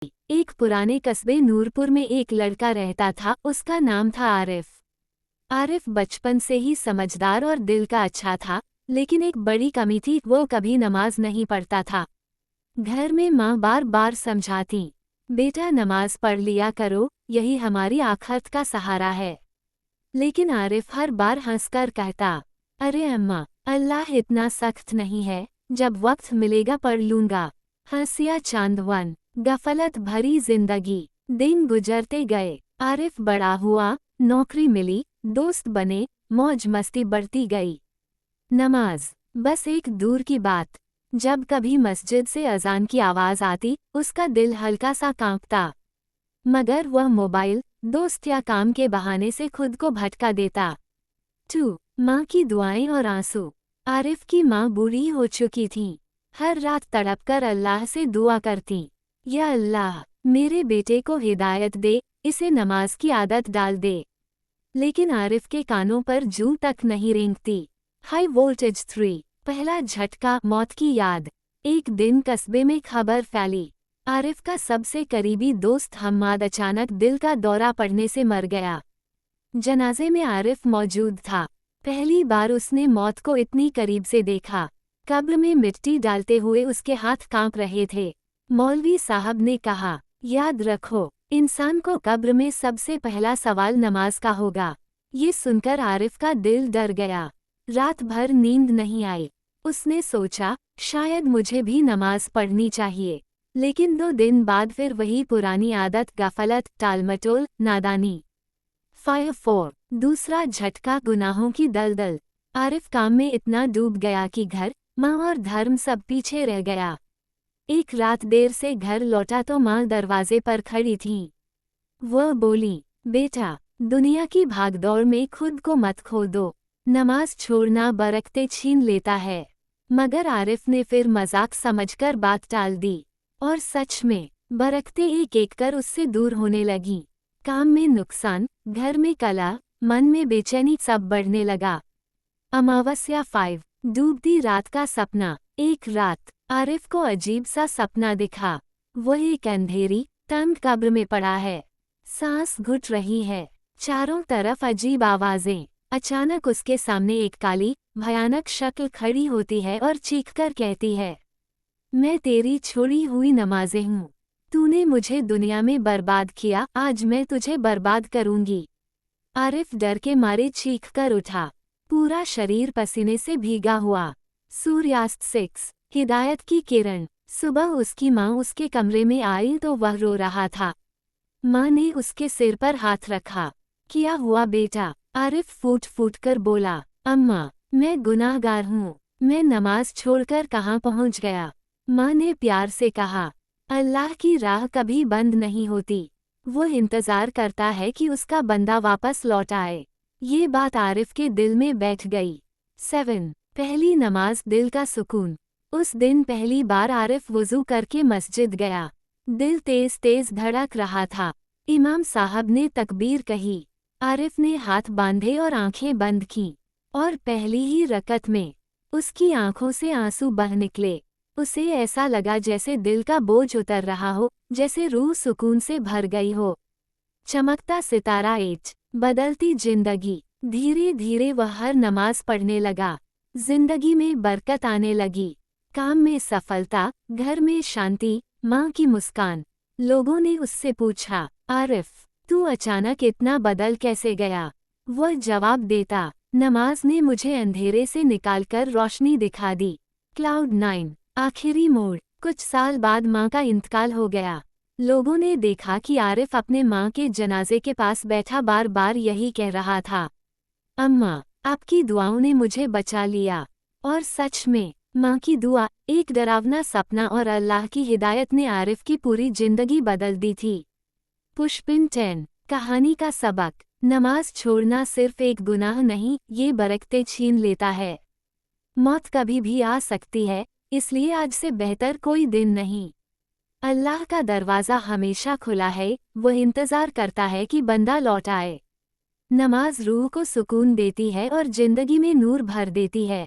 एक पुराने कस्बे नूरपुर में एक लड़का रहता था। उसका नाम था आरिफ। आरिफ बचपन से ही समझदार और दिल का अच्छा था, लेकिन एक बड़ी कमी थी, वो कभी नमाज नहीं पढ़ता था। घर में माँ बार बार समझाती, बेटा नमाज पढ़ लिया करो, यही हमारी आखिरत का सहारा है। लेकिन आरिफ हर बार हंसकर कहता, अरे अम्मा, अल्लाह इतना सख्त नहीं है, जब वक्त मिलेगा पढ़ लूंगा। हंसिया चांदवन। गफलत भरी जिंदगी। दिन गुजरते गए, आरिफ बड़ा हुआ, नौकरी मिली, दोस्त बने, मौज मस्ती बढ़ती गई। नमाज बस एक दूर की बात। जब कभी मस्जिद से अजान की आवाज़ आती, उसका दिल हल्का सा कांपता। मगर वह मोबाइल, दोस्त या काम के बहाने से खुद को भटका देता। 2. माँ की दुआएं और आंसू। आरिफ की माँ बूढ़ी हो चुकी थी। हर रात तड़पकर अल्लाह से दुआ करती, या अल्लाह, मेरे बेटे को हिदायत दे, इसे नमाज की आदत डाल दे। लेकिन आरिफ के कानों पर जूं तक नहीं रेंगती। High voltage 3। पहला झटका, मौत की याद। एक दिन कस्बे में खबर फैली, आरिफ का सबसे करीबी दोस्त हम्माद अचानक दिल का दौरा पड़ने से मर गया। जनाजे में आरिफ मौजूद था। पहली बार उसने मौत को इतनी करीब से देखा। कब्र में मिट्टी डालते हुए उसके हाथ कांप रहे थे। मौलवी साहब ने कहा, याद रखो, इंसान को कब्र में सबसे पहला सवाल नमाज का होगा। ये सुनकर आरिफ का दिल डर गया। रात भर नींद नहीं आई। उसने सोचा, शायद मुझे भी नमाज पढ़नी चाहिए। लेकिन 2 दिन बाद फिर वही पुरानी आदत, गफलत, टालमटोल, नादानी। 5. दूसरा झटका, गुनाहों की दलदल। आरिफ काम में इतना डूब गया कि घर, माँ और धर्म सब पीछे रह गया। एक रात देर से घर लौटा तो माँ दरवाजे पर खड़ी थीं। वह बोली, बेटा, दुनिया की भागदौड़ में खुद को मत खो दो। नमाज छोड़ना बरकतें छीन लेता है। मगर आरिफ ने फिर मजाक समझकर बात टाल दी। और सच में, बरकतें एक एक कर उससे दूर होने लगीं। काम में नुकसान, घर में कलह, मन में बेचैनी, सब बढ़ने लगा। अमावस्या 5। डूबती रात का सपना। एक रात आरिफ को अजीब सा सपना दिखा। वह एक अंधेरी, तंग कब्र में पड़ा है। सांस घुट रही है, चारों तरफ अजीब आवाजें। अचानक उसके सामने एक काली, भयानक शक्ल खड़ी होती है और चीखकर कहती है, मैं तेरी छोड़ी हुई नमाज़ें हूँ। तूने मुझे दुनिया में बर्बाद किया, आज मैं तुझे बर्बाद करूंगी। आरिफ डर के मारे चीखकर उठा। पूरा शरीर पसीने से भीगा हुआ। सूर्यास्त 6। हिदायत की किरण। सुबह उसकी माँ उसके कमरे में आई तो वह रो रहा था। माँ ने उसके सिर पर हाथ रखा। क्या हुआ बेटा? आरिफ फूट फूट कर बोला, अम्मा, मैं गुनाहगार हूँ। मैं नमाज छोड़कर कहाँ पहुँच गया। माँ ने प्यार से कहा, अल्लाह की राह कभी बंद नहीं होती। वो इंतज़ार करता है कि उसका बंदा वापस लौट आए। ये बात आरिफ के दिल में बैठ गई। 7. पहली नमाज, दिल का सुकून। उस दिन पहली बार आरिफ वुज़ू करके मस्जिद गया। दिल तेज तेज धड़क रहा था। इमाम साहब ने तकबीर कही। आरिफ ने हाथ बांधे और आंखें बंद कीं। और पहली ही रकत में उसकी आंखों से आंसू बह निकले। उसे ऐसा लगा जैसे दिल का बोझ उतर रहा हो, जैसे रूह सुकून से भर गई हो। चमकता सितारा 8। बदलती जिंदगी। धीरे धीरे वह हर नमाज पढ़ने लगा। जिंदगी में बरकत आने लगी। काम में सफलता, घर में शांति, माँ की मुस्कान। लोगों ने उससे पूछा, आरिफ, तू अचानक इतना बदल कैसे गया? वह जवाब देता, नमाज ने मुझे अंधेरे से निकालकर रोशनी दिखा दी। क्लाउड 9। आखिरी मोड़। कुछ साल बाद माँ का इंतकाल हो गया। लोगों ने देखा कि आरिफ अपने माँ के जनाजे के पास बैठा बार बार यही कह रहा था, अम्मा, आपकी दुआओं ने मुझे बचा लिया। और सच में, माँ की दुआ, एक डरावना सपना और अल्लाह की हिदायत ने आरिफ की पूरी जिंदगी बदल दी थी। पुष्पिन 10। कहानी का सबक। नमाज छोड़ना सिर्फ एक गुनाह नहीं, ये बरकतें छीन लेता है। मौत कभी भी आ सकती है, इसलिए आज से बेहतर कोई दिन नहीं। अल्लाह का दरवाज़ा हमेशा खुला है, वह इंतज़ार करता है कि बंदा लौट आए। नमाज रूह को सुकून देती है और जिंदगी में नूर भर देती है।